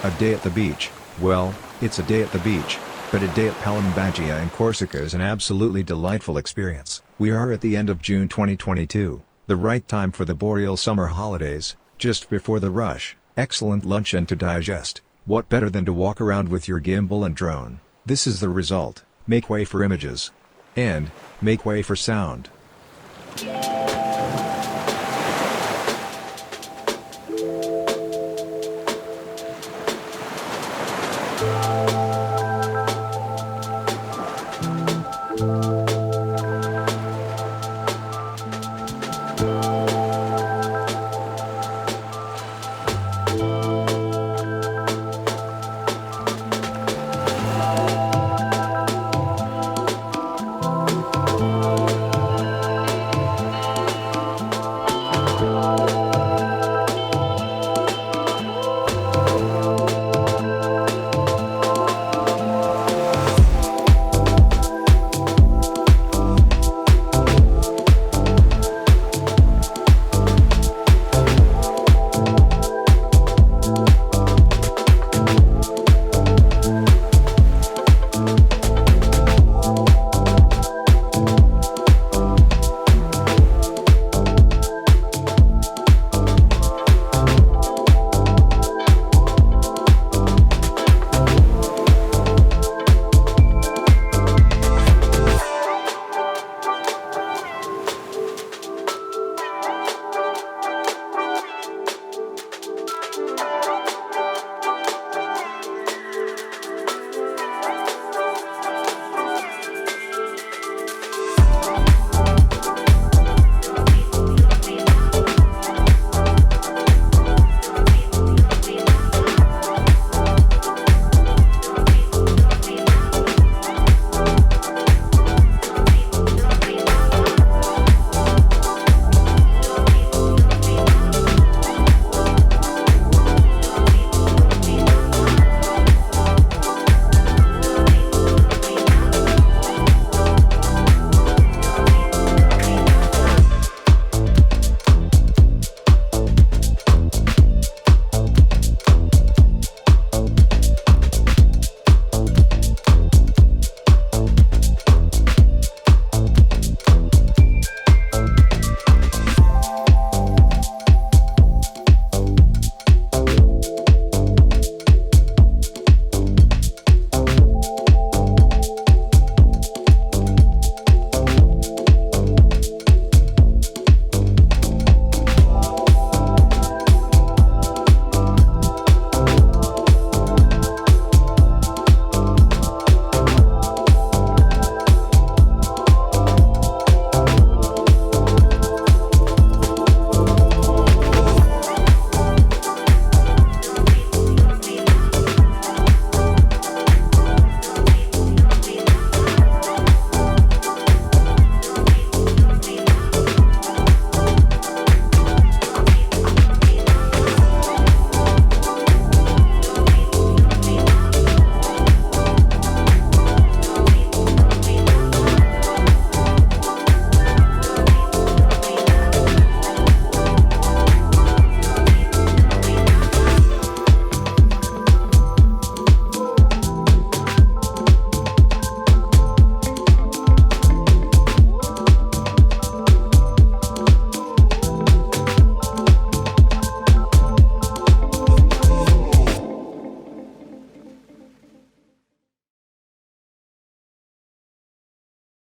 A day at the beach, well, it's a day at the beach, but a day at Palombaggia in Corsica is an absolutely delightful experience. We are at the end of June 2022, the right time for the boreal summer holidays, just before the rush, excellent lunch and to digest. What better than to walk around with your gimbal and drone? This is the result. Make way for images. And, make way for sound.